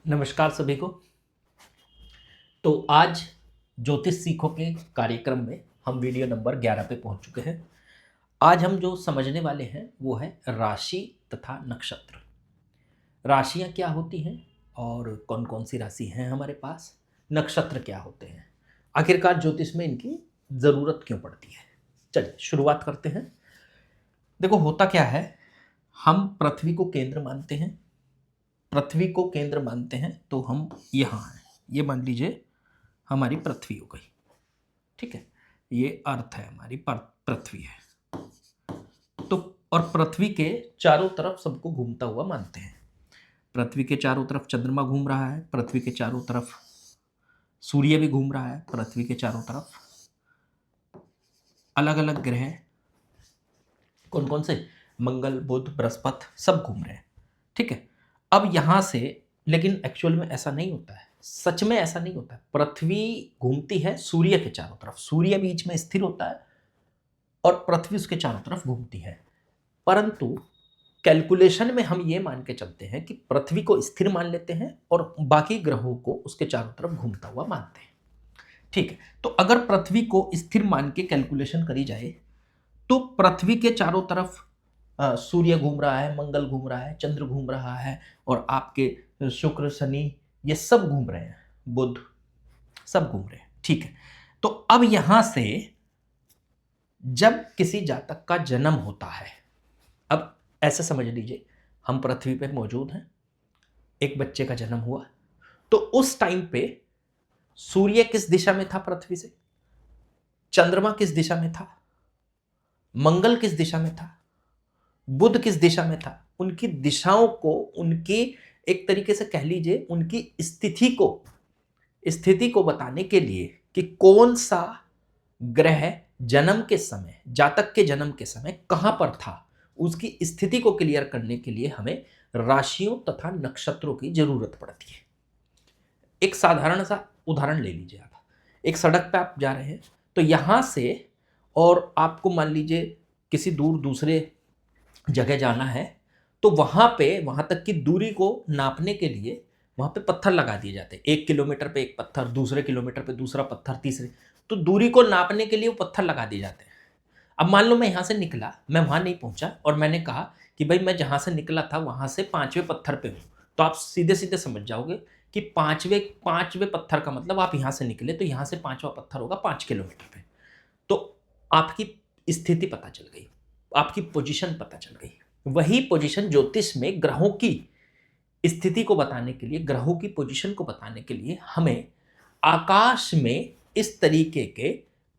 नमस्कार सभी को। तो आज ज्योतिष सीखो के कार्यक्रम में हम वीडियो नंबर 11 पे पहुंच चुके हैं। आज हम जो समझने वाले हैं वो है राशि तथा नक्षत्र। राशियां क्या होती हैं और कौन कौन सी राशि हैं हमारे पास, नक्षत्र क्या होते हैं, आखिरकार ज्योतिष में इनकी ज़रूरत क्यों पड़ती है। चलिए शुरुआत करते हैं। देखो होता क्या है, हम पृथ्वी को केंद्र मानते हैं। पृथ्वी को केंद्र मानते हैं तो हम यहाँ हैं, ये मान लीजिए हमारी पृथ्वी हो गई, ठीक है। ये अर्थ है, हमारी पृथ्वी है। तो और पृथ्वी के चारों तरफ सबको घूमता हुआ मानते हैं। पृथ्वी के चारों तरफ चंद्रमा घूम रहा है, पृथ्वी के चारों तरफ सूर्य भी घूम रहा है, पृथ्वी के चारों तरफ अलग अलग ग्रह कौन कौन से, मंगल बुध बृहस्पति सब घूम रहे हैं, ठीक है। अब यहां से, लेकिन एक्चुअल में ऐसा नहीं होता है, सच में ऐसा नहीं होता है। पृथ्वी घूमती है सूर्य के चारों तरफ, सूर्य बीच में स्थिर होता है और पृथ्वी उसके चारों तरफ घूमती है। परंतु कैलकुलेशन में हम ये मान के चलते हैं कि पृथ्वी को स्थिर मान लेते हैं और बाकी ग्रहों को उसके चारों तरफ घूमता हुआ मानते हैं, ठीक है। तो अगर पृथ्वी को स्थिर मान के कैलकुलेशन करी जाए तो पृथ्वी के चारों तरफ सूर्य घूम रहा है, मंगल घूम रहा है, चंद्र घूम रहा है और आपके शुक्र शनि ये सब घूम रहे हैं, बुध सब घूम रहे हैं, ठीक है। तो अब यहां से जब किसी जातक का जन्म होता है, अब ऐसे समझ लीजिए हम पृथ्वी पे मौजूद हैं, एक बच्चे का जन्म हुआ, तो उस टाइम पे सूर्य किस दिशा में था पृथ्वी से, चंद्रमा किस दिशा में था, मंगल किस दिशा में था, बुध किस दिशा में था, उनकी दिशाओं को, उनकी एक तरीके से कह लीजिए उनकी स्थिति को बताने के लिए कि कौन सा ग्रह जन्म के समय, जातक के जन्म के समय कहां पर था, उसकी स्थिति को क्लियर करने के लिए हमें राशियों तथा नक्षत्रों की जरूरत पड़ती है। एक साधारण सा उदाहरण ले लीजिए आप, एक सड़क पे आप जा रहे हैं, तो यहां से और आपको मान लीजिए किसी दूसरे जगह जाना है, तो वहां तक की दूरी को नापने के लिए वहां पे पत्थर लगा दिए जाते हैं। 1 किलोमीटर पे एक पत्थर, दूसरे किलोमीटर पे दूसरा पत्थर, तीसरे, तो दूरी को नापने के लिए वो पत्थर लगा दिए जाते हैं। अब मान लो मैं यहां से निकला, मैं वहां नहीं पहुंचा और मैंने कहा कि भाई मैं जहां से निकला था वहां से 5वें पत्थर पे हूं, तो आप सीधे सीधे समझ जाओगे कि पांचवें पत्थर का मतलब आप यहां से निकले तो यहां से 5वां पत्थर होगा 5 किलोमीटर पे। तो आपकी स्थिति पता चल गई, आपकी पोजीशन पता चल गई। वही पोजीशन ज्योतिष में ग्रहों की स्थिति को बताने के लिए, ग्रहों की पोजीशन को बताने के लिए हमें आकाश में इस तरीके के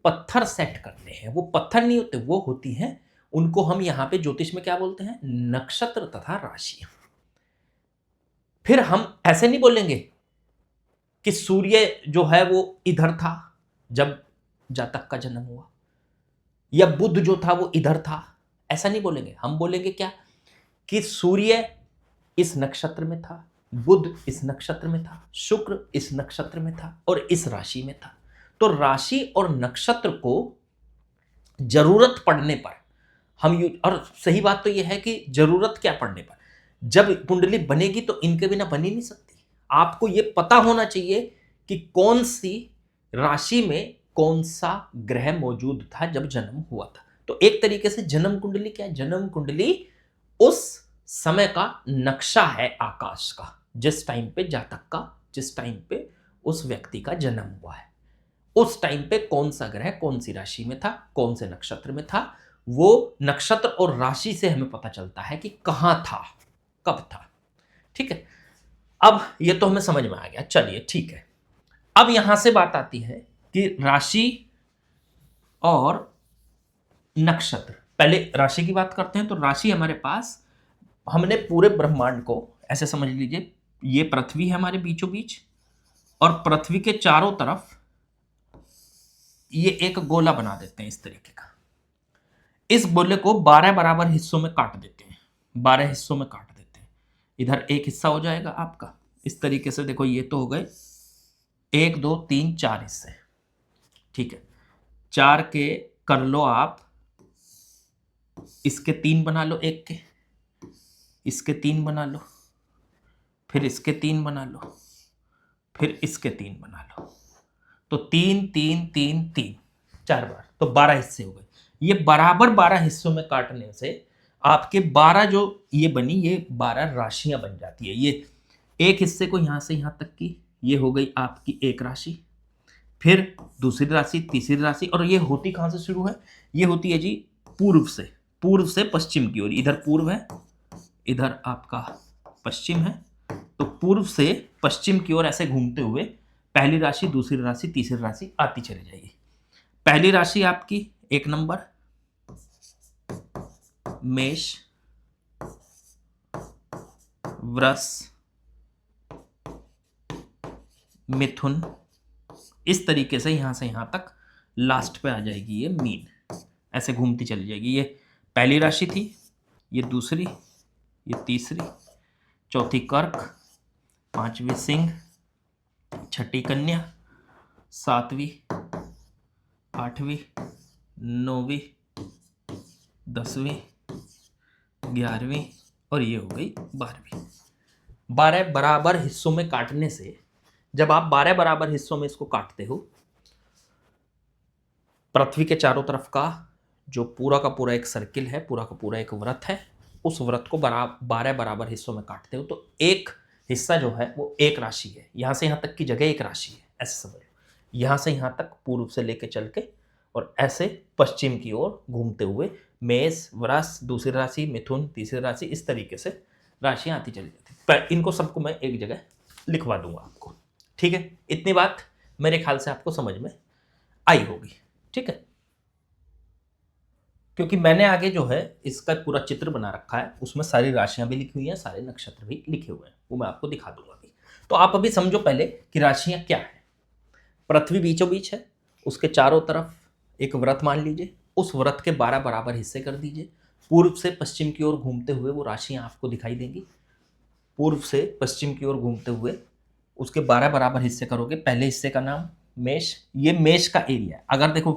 पत्थर सेट करने हैं। वो पत्थर नहीं होते, वो होती हैं, उनको हम यहां पे ज्योतिष में क्या बोलते हैं, नक्षत्र तथा राशियां। फिर हम ऐसे नहीं बोलेंगे कि सूर्य जो है वो इधर था जब जातक का जन्म हुआ, या बुध जो था वो इधर था, ऐसा नहीं बोलेंगे। हम बोलेंगे क्या कि सूर्य इस नक्षत्र में था, बुध इस नक्षत्र में था, शुक्र इस नक्षत्र में था और इस राशि में था। तो राशि और नक्षत्र को जरूरत पड़ने पर हम और सही बात तो यह है कि जरूरत क्या पड़ने पर, जब कुंडली बनेगी तो इनके बिना बन ही नहीं सकती। आपको यह पता होना चाहिए कि कौन सी राशि में कौन सा ग्रह मौजूद था जब जन्म हुआ था। तो एक तरीके से जन्म कुंडली क्या है, जन्म कुंडली उस समय का नक्शा है आकाश का, जिस टाइम पे जातक का, जिस टाइम पे उस व्यक्ति का जन्म हुआ है, उस टाइम पे कौन सा ग्रह कौन सी राशि में था, कौन से नक्षत्र में था, वो नक्षत्र और राशि से हमें पता चलता है कि कहां था, कब था, ठीक है। अब ये तो हमें समझ में आ गया, चलिए ठीक है। अब यहां से बात आती है कि राशि और नक्षत्र। पहले राशि की बात करते हैं। तो राशि हमारे पास, हमने पूरे ब्रह्मांड को ऐसे समझ लीजिए, ये पृथ्वी है हमारे बीचों बीच और पृथ्वी के चारों तरफ ये एक गोला बना देते हैं इस तरीके का। इस गोले को 12 बराबर हिस्सों में काट देते हैं, 12 हिस्सों में काट देते हैं। इधर एक हिस्सा हो जाएगा आपका इस तरीके से, देखो ये तो हो गए 1 2 3 4 हिस्से, ठीक है। 4 के कर लो आप, इसके 3 बना लो, एक के, इसके 3 बना लो, फिर इसके 3 बना लो, फिर इसके 3 बना लो, तो 3 3 3 3 4 बार, तो 12 हिस्से हो गए। ये बराबर 12 हिस्सों में काटने से आपके 12 जो ये बनी, ये 12 राशियां बन जाती है। ये एक हिस्से को यहां से यहां तक की, ये हो गई आपकी एक राशि, फिर दूसरी राशि, तीसरी राशि, और ये होती कहां से शुरू है? ये होती है जी पूर्व से पश्चिम की ओर। इधर पूर्व है, इधर आपका पश्चिम है, तो पूर्व से पश्चिम की ओर ऐसे घूमते हुए पहली राशि, दूसरी राशि, तीसरी राशि आती चली जाएगी। पहली राशि आपकी 1 नंबर मेष, वृष, मिथुन, इस तरीके से यहां से यहां तक लास्ट पे आ जाएगी ये मीन, ऐसे घूमती चली जाएगी। ये पहली राशि थी, ये दूसरी, ये तीसरी, चौथी कर्क, पांचवी सिंह, छठी कन्या, सातवीं, आठवीं, नौवीं, 10वीं, 11वीं, और ये हो गई 12वीं। 12 बराबर हिस्सों में काटने से, जब आप 12 बराबर हिस्सों में इसको काटते हो, पृथ्वी के चारों तरफ का जो पूरा का पूरा एक सर्किल है, पूरा का पूरा एक वृत्त है, उस वृत्त को 12 बराबर हिस्सों में काटते हो, तो एक हिस्सा जो है वो एक राशि है। यहां से यहां तक की जगह एक राशि है, ऐसे समझ लो। यहां से यहां तक पूर्व से लेके चल के और ऐसे पश्चिम की ओर घूमते हुए मेष, वृष, दूसरी राशि, मिथुन, तीसरी राशि, इस तरीके से राशियां आती चली जाती। पर इनको सबको मैं एक जगह लिखवा दूंगा आपको, ठीक है? इतनी बात मेरे ख्याल से आपको समझ में आई होगी, ठीक है? क्योंकि मैंने आगे जो है इसका पूरा चित्र बना रखा है, उसमें सारी राशियां भी लिखी हुई हैं, सारे नक्षत्र भी लिखे हुए हैं, वो मैं आपको दिखा दूंगा अभी। तो आप अभी समझो पहले कि राशियां क्या है। पृथ्वी बीचों बीच है, उसके चारों तरफ एक वृत्त मान लीजिए, उस वृत्त के 12 बराबर हिस्से कर दीजिए। पूर्व से पश्चिम की ओर घूमते हुए वो राशियां आपको दिखाई देंगी। पूर्व से पश्चिम की ओर घूमते हुए उसके 12 बराबर हिस्से करोगे। पहले हिस्से का नाम मेष, ये मेष का एरिया है। अगर देखो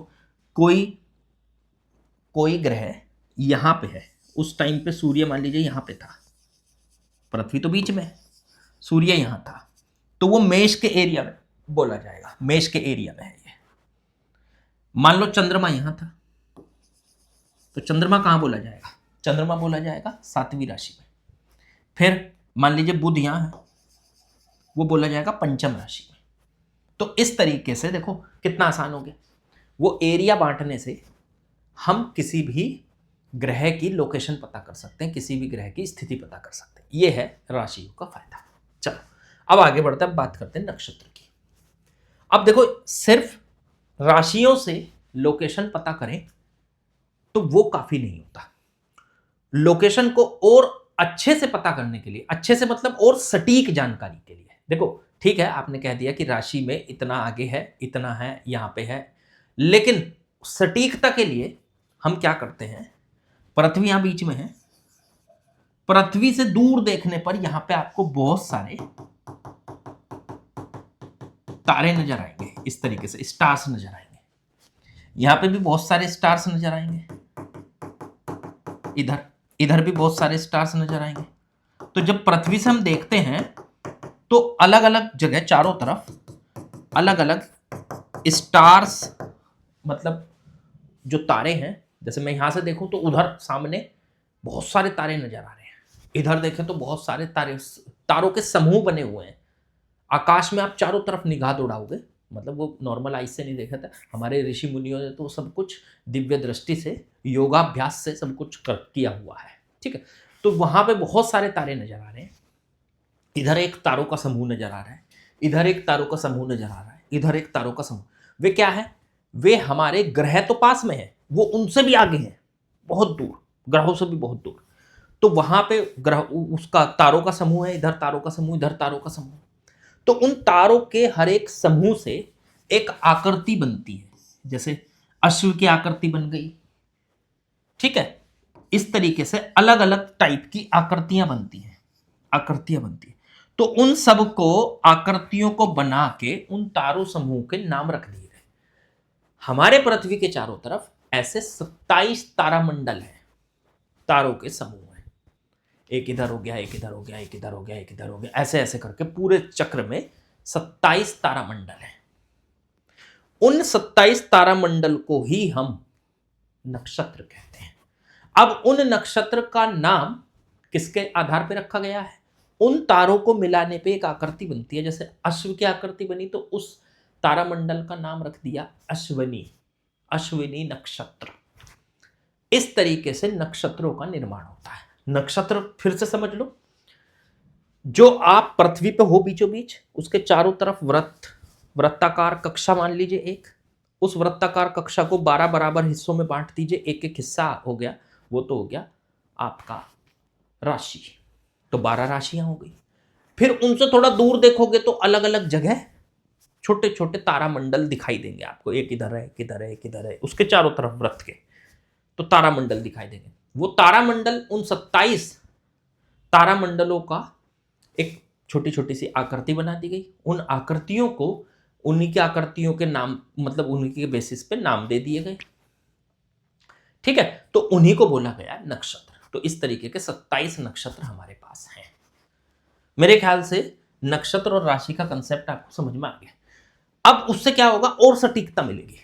कोई ग्रह यहां पे है, उस टाइम पे सूर्य मान लीजिए यहां पे था, पृथ्वी तो बीच में है, सूर्य यहां था, तो वो मेष के एरिया में बोला जाएगा, मेष के एरिया में है ये। मान लो चंद्रमा यहां था, तो चंद्रमा कहां बोला जाएगा? चंद्रमा बोला जाएगा 7वीं राशि में। फिर मान लीजिए बुध यहां है, वो बोला जाएगा पंचम राशि में। तो इस तरीके से देखो कितना आसान हो गया। वो एरिया बांटने से हम किसी भी ग्रह की लोकेशन पता कर सकते हैं, किसी भी ग्रह की स्थिति पता कर सकते हैं। ये है राशियों का फायदा। चलो अब आगे बढ़ते हैं, बात करते हैं नक्षत्र की। अब देखो सिर्फ राशियों से लोकेशन पता करें तो वो काफी नहीं होता। लोकेशन को और अच्छे से पता करने के लिए, अच्छे से मतलब और सटीक जानकारी के लिए, देखो ठीक है आपने कह दिया कि राशि में इतना आगे है, इतना है, यहां पे है, लेकिन सटीकता के लिए हम क्या करते हैं? पृथ्वी यहां बीच में है, पृथ्वी से दूर देखने पर यहां पे आपको बहुत सारे तारे नजर आएंगे, इस तरीके से स्टार्स नजर आएंगे। यहां पे भी बहुत सारे स्टार्स नजर आएंगे, इधर इधर भी बहुत सारे स्टार्स नजर आएंगे। तो जब पृथ्वी से हम देखते हैं तो अलग अलग जगह चारों तरफ अलग अलग स्टार्स, मतलब जो तारे हैं, जैसे मैं यहां से देखूं तो उधर सामने बहुत सारे तारे नजर आ रहे हैं, इधर देखें तो बहुत सारे तारों के समूह बने हुए हैं। आकाश में आप चारों तरफ निगाह दौड़ाओगे, मतलब वो नॉर्मल आइज से नहीं देखा था, हमारे ऋषि मुनियों ने तो सब कुछ दिव्य दृष्टि से, योगाभ्यास से सब कुछ किया हुआ है, ठीक है? तो वहां पे बहुत सारे तारे नजर आ रहे हैं। इधर एक तारों का समूह नजर आ रहा है, इधर एक तारों का समूह नजर आ रहा है, इधर एक तारों का समूह। वे क्या है? वे हमारे ग्रह तो पास में है, वो उनसे भी आगे हैं, बहुत दूर, ग्रहों से भी बहुत दूर। तो वहां पे ग्रह, उसका तारों का समूह है, इधर तारों का समूह, इधर तारों का समूह। तो उन तारों के हर एक समूह से एक आकृति बनती है, जैसे अश्व की आकृति बन गई, ठीक है? इस तरीके से अलग अलग टाइप की आकृतियां बनती हैं, आकृतियां बनती हैं। तो उन सब को, आकृतियों को बना के उन तारों समूह के नाम रख दिए गए। हमारे पृथ्वी के चारों तरफ ऐसे 27 तारामंडल हैं, तारों के समूह हैं। एक इधर हो गया, एक इधर हो गया, एक इधर हो गया, एक इधर हो गया, ऐसे ऐसे करके पूरे चक्र में 27 तारामंडल है। उन 27 तारामंडल को ही हम नक्षत्र कहते हैं। अब उन नक्षत्र का नाम किसके आधार पर रखा गया है? उन तारों को मिलाने पे एक आकृति बनती है। जैसे अश्व की आकृति बनी तो उस तारामंडल का नाम रख दिया अश्विनी, अश्विनी नक्षत्र। इस तरीके से नक्षत्रों का निर्माण होता है। नक्षत्र फिर से समझ लो, जो आप पृथ्वी पे हो बीचों बीच, उसके चारों तरफ वृत्ताकार कक्षा मान लीजिए एक, उस वृत्ताकार कक्षा को 12 बराबर हिस्सों में बांट दीजिए, एक एक हिस्सा हो गया, वो तो हो गया आपका राशि। तो 12 राशियां हो गई। फिर उनसे थोड़ा दूर देखोगे तो अलग अलग जगह छोटे छोटे तारामंडल दिखाई देंगे आपको, एक इधर है, एक इधर है, एक इधर है, उसके चारों तरफ वृत्त के, तो तारामंडल दिखाई देंगे। वो तारामंडल, उन 27 तारामंडलों का एक छोटी छोटी सी आकृति बना दी गई। उन आकृतियों को उन्हीं की आकृतियों के नाम, मतलब उन्हीं के बेसिस पे नाम दे दिए गए। ठीक है, तो उन्हीं को बोला गया नक्षत्र। तो इस तरीके के 27 नक्षत्र हमारे पास हैं। मेरे ख्याल से नक्षत्र और राशि का कंसेप्ट आपको समझ में आ गया। अब उससे क्या होगा, और सटीकता मिलेगी।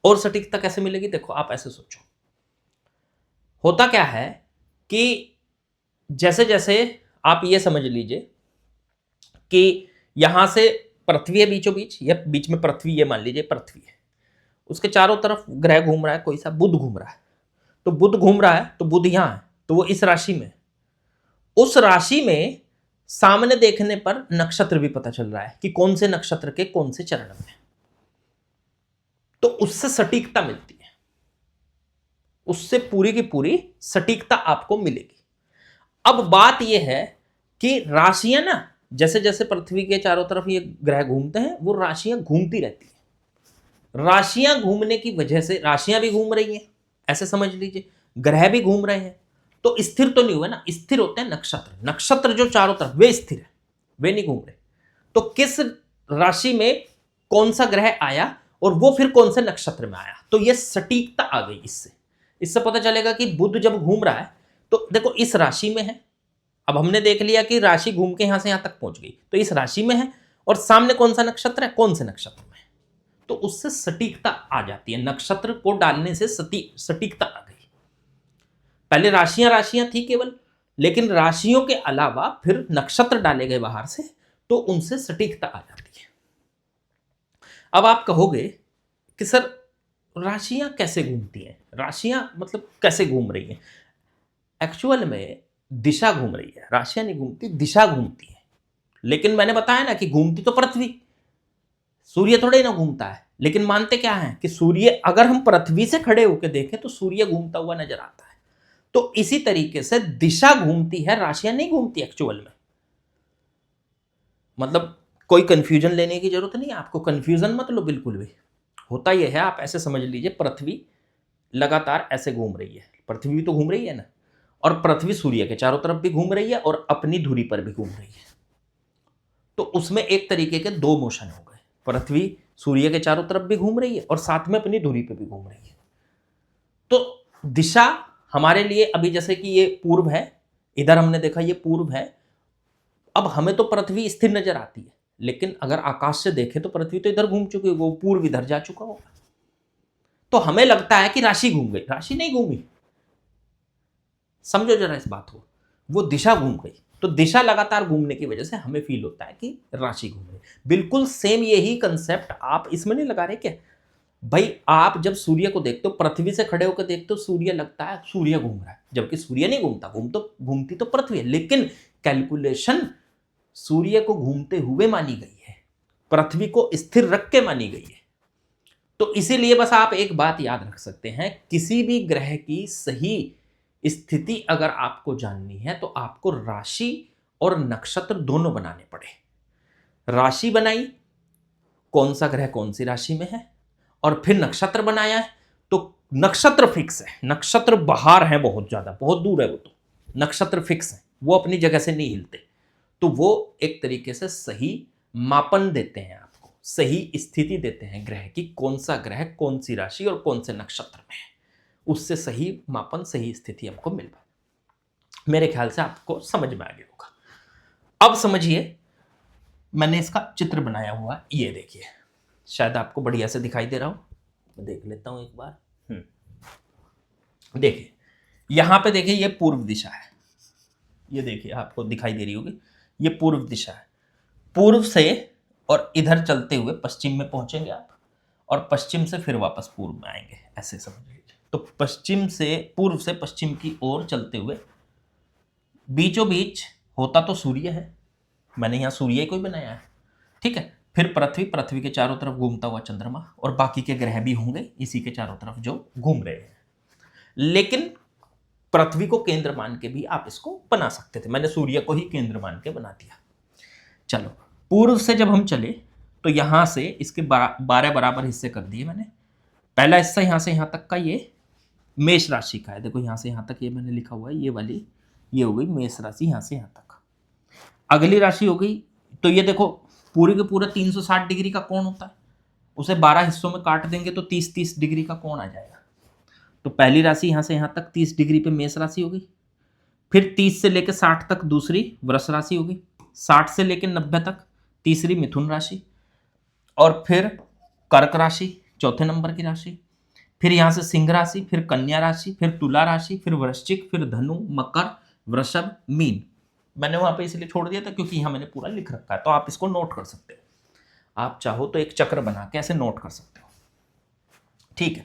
और सटीकता कैसे मिलेगी? देखो, आप ऐसे सोचो, होता क्या है कि जैसे जैसे आप ये समझ लीजिए कि यहां से पृथ्वी है बीचों बीच, या बीच में पृथ्वी, ये मान लीजिए पृथ्वी है, उसके चारों तरफ ग्रह घूम रहा है, कोई सा बुध घूम रहा है। तो बुध घूम रहा है, तो बुध यहां है, तो वो इस राशि में, उस राशि में सामने देखने पर नक्षत्र भी पता चल रहा है कि कौन से नक्षत्र के कौन से चरण में, तो उससे सटीकता मिलती है, उससे पूरी की पूरी सटीकता आपको मिलेगी। अब बात यह है कि राशियां ना, जैसे जैसे पृथ्वी के चारों तरफ ये ग्रह घूमते हैं, वो राशियां घूमती रहती हैं। राशियां घूमने की वजह से, राशियां भी घूम रही हैं, ऐसे समझ लीजिए, ग्रह भी घूम रहे हैं, तो स्थिर तो नहीं हुए ना, स्थिर होते हैं नक्षत्र। नक्षत्र जो चारों तरफ, वे स्थिर है, वे नहीं घूम रहे। तो किस राशि में कौन सा ग्रह आया और वो फिर कौन से नक्षत्र में आया, तो ये सटीकता आ गई। इससे पता चलेगा कि बुध जब घूम रहा है तो देखो इस राशि में है। अब हमने देख लिया कि राशि घूम के यहां से यहां तक पहुंच गई, तो इस राशि में है, और सामने कौन सा नक्षत्र है, कौन से नक्षत्र में है, तो उससे सटीकता आ जाती है। नक्षत्र को डालने से सटीकता आ गई। पहले राशियां राशियां थी केवल, लेकिन राशियों के अलावा फिर नक्षत्र डाले गए बाहर से, तो उनसे सटीकता आ जाती है। अब आप कहोगे कि सर राशियां कैसे घूमती हैं, राशियां मतलब कैसे घूम रही हैं? एक्चुअल में दिशा घूम रही है, राशियां नहीं घूमती, दिशा घूमती है। लेकिन मैंने बताया ना कि घूमती तो पृथ्वी, सूर्य थोड़े ना घूमता है। लेकिन मानते क्या है कि सूर्य, अगर हम पृथ्वी से खड़े होकर देखें तो सूर्य घूमता हुआ नजर आता है। तो इसी तरीके से दिशा घूमती है, राशियां नहीं घूमती एक्चुअल में। मतलब कोई कंफ्यूजन लेने की जरूरत नहीं है आपको, कंफ्यूजन मत लो बिल्कुल भी। होता यह है, आप ऐसे समझ लीजिए, पृथ्वी लगातार ऐसे घूम रही है, पृथ्वी तो घूम रही है ना, और पृथ्वी सूर्य के चारों तरफ भी घूम रही है और अपनी धुरी पर भी घूम रही है। तो उसमें एक तरीके के दो मोशन हो गए, पृथ्वी सूर्य के चारों तरफ भी घूम रही है और साथ में अपनी धुरी पर भी घूम रही है। तो दिशा हमारे लिए, अभी जैसे कि ये पूर्व है, इधर हमने देखा ये पूर्व है, अब हमें तो पृथ्वी स्थिर नजर आती है, लेकिन अगर आकाश से देखें तो पृथ्वी तो इधर घूम चुकी है, वो पूर्व इधर जा चुका होगा। तो हमें लगता है कि राशि घूम गई, राशि नहीं घूमी। समझो जरा इस बात को, वो दिशा घूम गई। तो दिशा लगातार घूमने की वजह से हमें फील होता है कि राशि घूम रही। बिल्कुल सेम यही कंसेप्ट आप इसमें नहीं लगा रहे क्या भाई? आप जब सूर्य को देखते हो, पृथ्वी से खड़े होकर देखते हो, सूर्य लगता है सूर्य घूम रहा है, जबकि सूर्य नहीं घूमता, घूमती तो पृथ्वी है, लेकिन कैलकुलेशन सूर्य को घूमते हुए मानी गई है, पृथ्वी को स्थिर रख के मानी गई है। तो इसीलिए बस आप एक बात याद रख सकते हैं, किसी भी ग्रह की सही स्थिति अगर आपको जाननी है तो आपको राशि और नक्षत्र दोनों बनाने पड़े। राशि बनाई, कौन सा ग्रह कौन सी राशि में है, और फिर नक्षत्र बनाया है, तो नक्षत्र फिक्स है, नक्षत्र बाहर है, बहुत ज्यादा, बहुत दूर है, वो तो नक्षत्र फिक्स है, वो अपनी जगह से नहीं हिलते। तो वो एक तरीके से सही मापन देते हैं, आपको सही स्थिति देते हैं ग्रह की, कौन सा ग्रह कौन सी राशि और कौन से नक्षत्र में है, उससे सही मापन, सही स्थिति हमको मिल पाए। मेरे ख्याल से आपको समझ में आ गया होगा। अब समझिए, मैंने इसका चित्र बनाया हुआ है, ये देखिए, शायद आपको बढ़िया से दिखाई दे रहा हो, मैं देख लेता हूं एक बार। देखिए यहां पे देखिए, ये पूर्व दिशा है, ये देखिए आपको दिखाई दे रही होगी, ये पूर्व दिशा है। पूर्व से और इधर चलते हुए पश्चिम में पहुंचेंगे आप, और पश्चिम से फिर वापस पूर्व में आएंगे, ऐसे समझ लीजिए। तो पश्चिम से, पूर्व से पश्चिम की ओर चलते हुए बीचों बीच होता तो सूर्य है, मैंने यहाँ सूर्य को ही बनाया है, ठीक है। फिर पृथ्वी, पृथ्वी के चारों तरफ घूमता हुआ चंद्रमा, और बाकी के ग्रह भी होंगे इसी के चारों तरफ जो घूम रहे हैं। लेकिन पृथ्वी को केंद्र मान के भी आप इसको बना सकते थे, मैंने सूर्य को ही केंद्र मान के बना दिया। चलो, पूर्व से जब हम चले तो यहां से इसके 12 बराबर हिस्से कर दिए मैंने। पहला हिस्सा यहां से यहां तक का ये मेष राशि का है, देखो यहां से यहां तक ये मैंने लिखा हुआ है, ये वाली ये हो गई मेष राशि, यहां से यहां तक। अगली राशि हो गई, तो ये देखो पूरे के पूरे 360 डिग्री का कोण होता है, उसे 12 हिस्सों में काट देंगे तो 30-30 डिग्री का कोण आ जाएगा। तो पहली राशि यहां से यहां तक 30 डिग्री पे मेष राशि होगी। फिर 30 से लेकर 60 तक दूसरी वृष राशि होगी, 60 से लेकर 90 तक तीसरी मिथुन राशि, और फिर कर्क राशि चौथे नंबर की राशि। फिर यहां से सिंह राशि, फिर कन्या राशि, फिर तुला राशि, फिर वृश्चिक, फिर धनु, मकर, वृषभ, मीन। मैंने वहां पे इसलिए छोड़ दिया था क्योंकि यहां मैंने पूरा लिख रखा है, तो आप इसको नोट कर सकते हो, आप चाहो तो एक चक्र बना के ऐसे नोट कर सकते हो, ठीक है।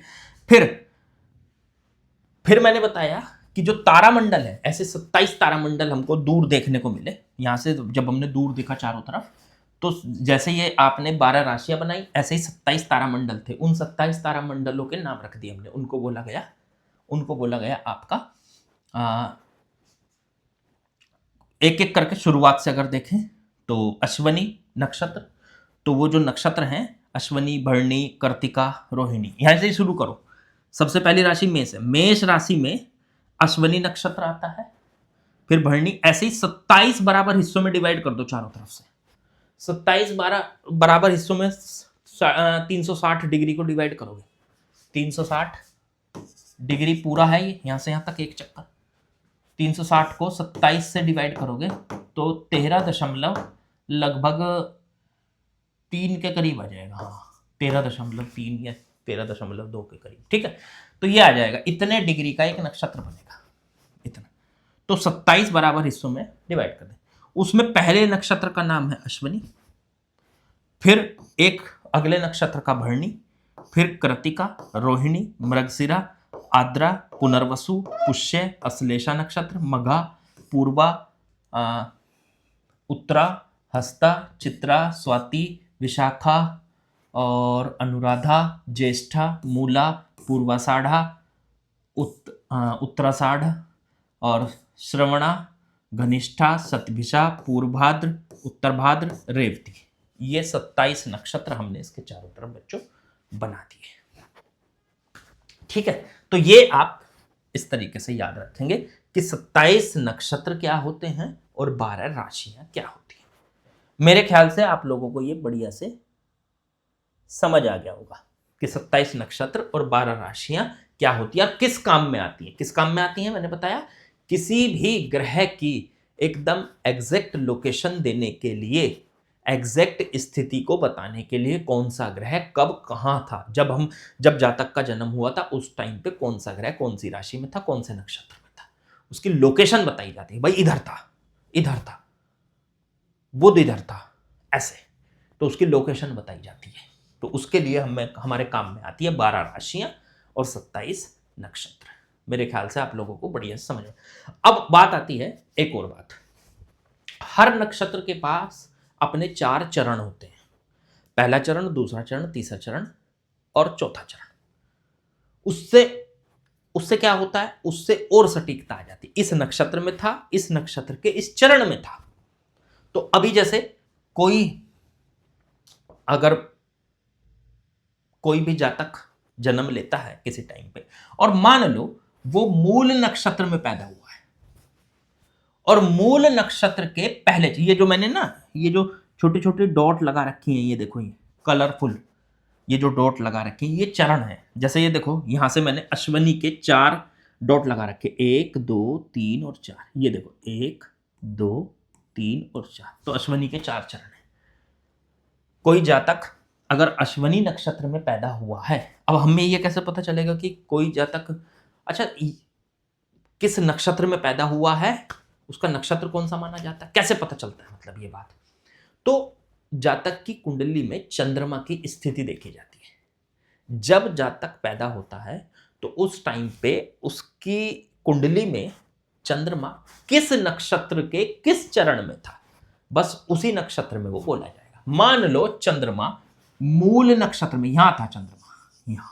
फिर मैंने बताया कि जो तारामंडल है, ऐसे 27 तारामंडल हमको दूर देखने को मिले। यहां से जब हमने दूर देखा चारों तरफ, तो जैसे ये आपने 12 राशियां बनाई, ऐसे ही 27 तारामंडल थे। उन 27 तारामंडलों के नाम रख दिए हमने, उनको बोला गया आपका एक एक करके शुरुआत से अगर देखें तो अश्वनी नक्षत्र, तो वो जो नक्षत्र हैं अश्वनी, भरणी, कर्तिका, रोहिणी, यहां से ही शुरू करो। सबसे पहली राशि मेष है, मेष राशि में अश्वनी नक्षत्र आता है, फिर भरणी, ऐसे ही 27 बराबर हिस्सों में डिवाइड कर दो चारों तरफ से। 27 बराबर हिस्सों में 360 डिग्री को डिवाइड करोगे, 360 डिग्री पूरा है ये, यहां से यहां तक एक चक्कर। 360 को 27 से डिवाइड करोगे तो 13 लगभग 3 के करीब आ जाएगा, हाँ 13.3 या 13.2 के करीब, ठीक है। तो ये आ जाएगा, इतने डिग्री का एक नक्षत्र बनेगा, इतना। तो 27 बराबर हिस्सों में डिवाइड कर दें। उसमें पहले नक्षत्र का नाम है अश्वनी, फिर एक अगले नक्षत्र का भरणी, फिर कृतिका, रोहिणी, मृगशिरा, आद्रा, पुनर्वसु, पुष्य, अश्लेषा नक्षत्र, मघा, पूर्वा, उत्तरा, हस्ता, चित्रा, स्वाति, विशाखा और अनुराधा, ज्येष्ठा, मूला, पूर्वाषाढ़ा, उत्तराषाढ़ और श्रवणा, घनिष्ठा, शतभिषा, पूर्वभाद्र, उत्तरभाद्र, रेवती। ये 27 नक्षत्र हमने इसके चारों तरफ बच्चों बना दिए, ठीक है। तो ये आप इस तरीके से याद रखेंगे कि 27 नक्षत्र क्या होते हैं और 12 राशियां क्या होती हैं। मेरे ख्याल से आप लोगों को ये बढ़िया से समझ आ गया होगा कि 27 नक्षत्र और 12 राशियां क्या होती है और किस काम में आती है। किस काम में आती है मैंने बताया, किसी भी ग्रह की एकदम एग्जैक्ट लोकेशन देने के लिए, एग्जैक्ट स्थिति को बताने के लिए, कौन सा ग्रह कब कहां था, जब जातक का जन्म हुआ था उस टाइम पे कौन सा ग्रह कौन सी राशि में था, कौन से नक्षत्र में था, उसकी लोकेशन बताई जाती है। भाई इधर था, बुध इधर था, ऐसे, तो उसकी लोकेशन बताई जाती है। तो उसके लिए हमारे काम में आती है 12 राशियां और 27 नक्षत्र। मेरे ख्याल से आप लोगों को बढ़िया समझ में। अब बात आती है एक और बात, हर नक्षत्र के पास अपने 4 चरण होते हैं, पहला चरण, दूसरा चरण, तीसरा चरण और चौथा चरण। उससे क्या होता है, उससे और सटीकता आ जाती है। इस नक्षत्र में था, इस नक्षत्र के इस चरण में था। तो अभी जैसे अगर कोई भी जातक जन्म लेता है किसी टाइम पे, और मान लो वो मूल नक्षत्र में पैदा हुआ है, और मूल नक्षत्र के पहले, ये जो मैंने ना, ये जो छोटे छोटे डॉट लगा रखी हैं, ये देखो, ये कलरफुल, ये जो डॉट लगा रखी है, ये चरण है। जैसे ये देखो, यहां से मैंने अश्वनी के 4 डॉट लगा रखे 1 2 3 और 4, ये देखो 1 2 3 और 4, तो अश्वनी के 4 चरण है। कोई जातक अगर अश्वनी नक्षत्र में पैदा हुआ है, अब हमें ये कैसे पता चलेगा कि कोई जातक, अच्छा किस नक्षत्र में पैदा हुआ है, उसका नक्षत्र कौन सा माना जाता है, कैसे पता चलता है, मतलब ये बात। तो जातक की कुंडली में चंद्रमा की स्थिति देखी जाती है। जब जातक पैदा होता है तो उस टाइम पे उसकी कुंडली में चंद्रमा किस नक्षत्र के किस चरण में था, बस उसी नक्षत्र में वो बोला जाएगा। मान लो चंद्रमा मूल नक्षत्र में, यहां था चंद्रमा, यहां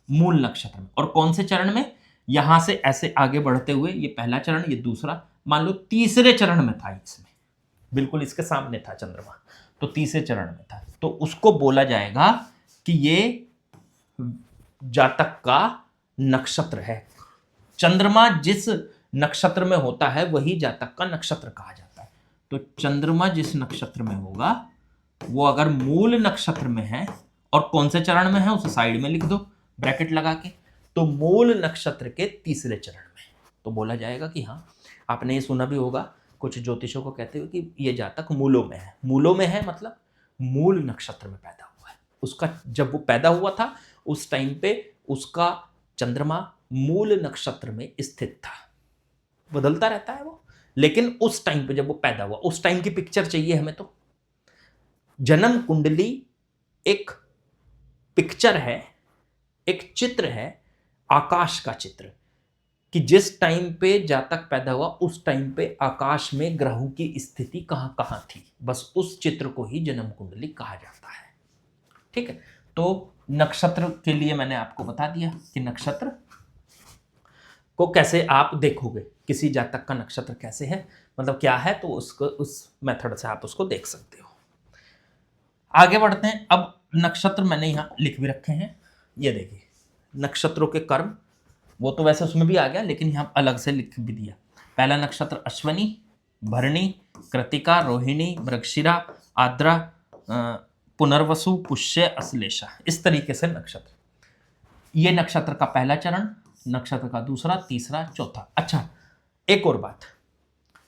मूल नक्षत्र में, और कौन से चरण में, यहां से ऐसे आगे बढ़ते हुए, ये पहला चरण, ये दूसरा, मान लो तीसरे चरण में था, इसमें बिल्कुल इसके सामने था चंद्रमा, तो तीसरे चरण में था, तो उसको बोला जाएगा कि ये जातक का नक्षत्र है। चंद्रमा जिस नक्षत्र में होता है वही जातक का नक्षत्र कहा जाता है। तो चंद्रमा जिस नक्षत्र में होगा वो अगर मूल नक्षत्र में है और कौन से चरण में है उसे साइड में लिख दो ब्रैकेट लगा के, तो मूल नक्षत्र के तीसरे चरण में, तो बोला जाएगा कि हाँ, आपने ये सुना भी होगा कुछ ज्योतिषों को कहते हुए कि ये जातक मूलों में है। मूलों में है मतलब मूल नक्षत्र में पैदा हुआ है। उसका जब वो पैदा हुआ था उस टाइम पे उसका चंद्रमा मूल नक्षत्र में स्थित था। बदलता रहता है वो, लेकिन उस टाइम पे जब वो पैदा हुआ उस टाइम की पिक्चर चाहिए हमें। तो जन्म कुंडली एक पिक्चर है, एक चित्र है, आकाश का चित्र, कि जिस टाइम पे जातक पैदा हुआ उस टाइम पे आकाश में ग्रहों की स्थिति कहां कहां थी, बस उस चित्र को ही जन्म कुंडली कहा जाता है। ठीक है, तो नक्षत्र के लिए मैंने आपको बता दिया कि नक्षत्र को कैसे आप देखोगे, किसी जातक का नक्षत्र कैसे है, मतलब क्या है, तो उसको उस मेथड से आप उसको देख सकते हो। आगे बढ़ते हैं। अब नक्षत्र मैंने यहां लिख भी रखे हैं, ये देखिए नक्षत्रों के कर्म, वो तो वैसे उसमें भी आ गया लेकिन यहां अलग से लिख भी दिया। पहला नक्षत्र अश्वनी, भरणी, कृतिका, रोहिणी, मृगशिरा, आद्रा, पुनर्वसु, पुष्य, अश्लेषा, इस तरीके से नक्षत्र। ये नक्षत्र का पहला चरण, नक्षत्र का दूसरा, तीसरा, चौथा। अच्छा, एक और बात,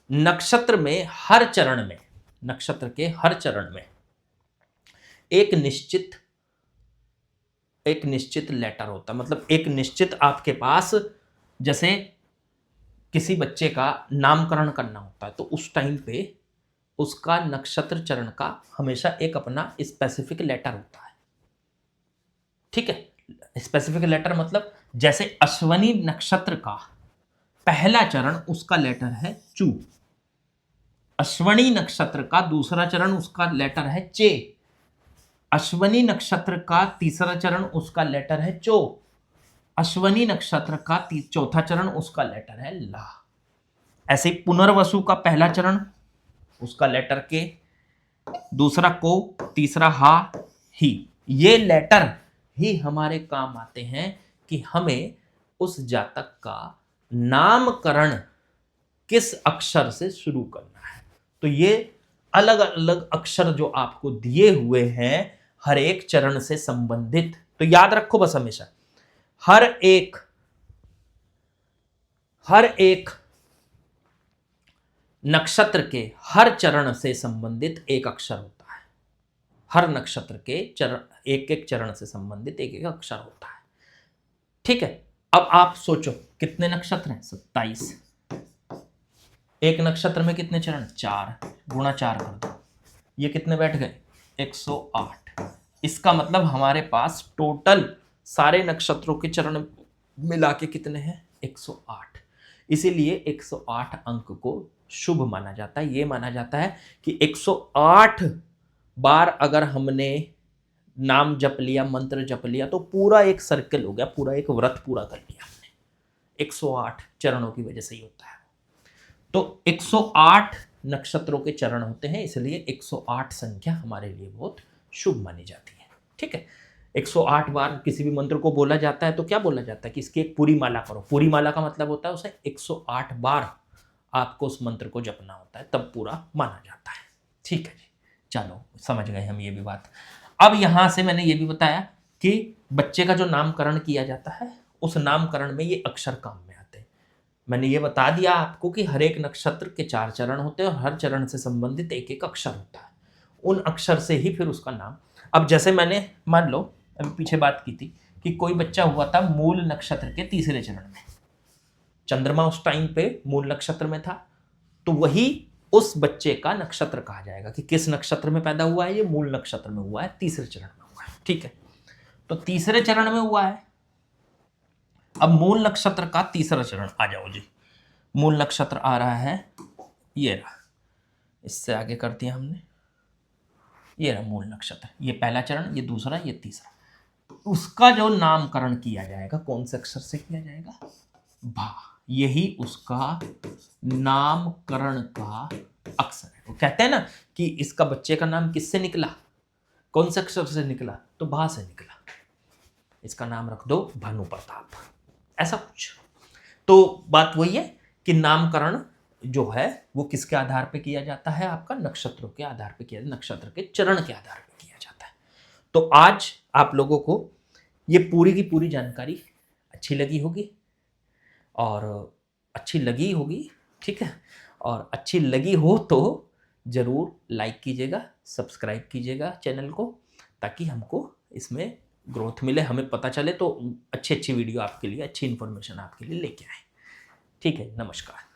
नक्षत्र में हर चरण में, नक्षत्र के हर चरण में एक निश्चित लेटर होता है, मतलब एक निश्चित आपके पास, जैसे किसी बच्चे का नामकरण करना होता है तो उस टाइम पे उसका नक्षत्र चरण का हमेशा एक अपना स्पेसिफिक लेटर होता है। ठीक है, स्पेसिफिक लेटर मतलब जैसे अश्वनी नक्षत्र का पहला चरण उसका लेटर है चू, अश्वनी नक्षत्र का दूसरा चरण उसका लेटर है चे, अश्वनी नक्षत्र का तीसरा चरण उसका लेटर है चो, अश्वनी नक्षत्र का चौथा चरण उसका लेटर है ला। ऐसे ही पुनर्वसु का पहला चरण उसका लेटर के, दूसरा को, तीसरा हा, ही। ये लेटर ही हमारे काम आते हैं कि हमें उस जातक का नामकरण किस अक्षर से शुरू करना है। तो ये अलग अलग अक्षर जो आपको दिए हुए हैं हर एक चरण से संबंधित, तो याद रखो बस हमेशा, हर एक नक्षत्र के हर चरण से संबंधित एक अक्षर होता है। हर नक्षत्र के चरण, एक एक चरण से संबंधित एक एक अक्षर होता है। ठीक है, अब आप सोचो कितने नक्षत्र हैं, 27। एक नक्षत्र में कितने चरण, 4, गुणा 4 कर दो, ये कितने बैठ गए, 108। इसका मतलब हमारे पास टोटल सारे नक्षत्रों के चरण मिला के कितने हैं, 108। इसीलिए 108 अंक को शुभ माना जाता है। ये माना जाता है कि 108 बार अगर हमने नाम जप लिया, मंत्र जप लिया, तो पूरा एक सर्कल हो गया, पूरा एक व्रत पूरा कर लिया हमने। 108 चरणों की वजह से ही होता है। तो 108 नक्षत्रों के चरण होते हैं, इसलिए 108 संख्या हमारे लिए बहुत शुभ मानी जाती है। ठीक है, 108 बार किसी भी मंत्र को बोला जाता है तो क्या बोला जाता है कि इसकी एक पूरी माला करो। पूरी माला का मतलब होता है उसे 108 बार आपको उस मंत्र को जपना होता है, तब पूरा माना जाता है। ठीक है जी, चलो समझ गए हम ये भी बात। अब यहां से मैंने ये भी बताया कि बच्चे का जो नामकरण किया जाता है उस नामकरण में ये अक्षर काम में आते हैं। मैंने ये बता दिया आपको कि हर एक नक्षत्र के 4 चरण होते हैं और हर चरण से संबंधित एक एक अक्षर होता है, उन अक्षर से ही फिर उसका नाम। अब जैसे मैंने मान लो अभी पीछे बात की थी कि कोई बच्चा हुआ था मूल नक्षत्र के तीसरे चरण में, चंद्रमा उस टाइम पे मूल नक्षत्र में था, तो वही उस बच्चे का नक्षत्र कहा जाएगा कि किस नक्षत्र में पैदा हुआ है, ये मूल नक्षत्र में हुआ है, तीसरे चरण में हुआ है। ठीक है, तो तीसरे चरण में हुआ है। अब मूल नक्षत्र का तीसरा चरण आ जाओ जी। मूल नक्षत्र आ रहा है, ये रहा, इससे आगे कर दिया हमने, ये रहा मूल नक्षत्र, ये पहला चरण, ये दूसरा, ये तीसरा। उसका जो नामकरण किया जाएगा कौन से अक्षर से किया जाएगा? भा, यही उसका नामकरण का अक्षर है। वो कहते हैं ना कि इसका बच्चे का नाम किससे निकला, कौन से अक्षर से निकला, तो भा से निकला, इसका नाम रख दो भानु प्रताप, ऐसा कुछ। तो बात वही है कि नामकरण जो है वो किसके आधार पे किया जाता है, आपका नक्षत्रों के आधार पे किया, नक्षत्र के चरण के आधार पे किया जाता है। तो आज आप लोगों को ये पूरी की पूरी जानकारी अच्छी लगी होगी, और अच्छी लगी होगी, ठीक है, और अच्छी लगी हो तो ज़रूर लाइक कीजिएगा, सब्सक्राइब कीजिएगा चैनल को, ताकि हमको इसमें ग्रोथ मिले, हमें पता चले, तो अच्छी अच्छी वीडियो आपके लिए, अच्छी इन्फॉर्मेशन आपके लिए लेके आए। ठीक है, नमस्कार।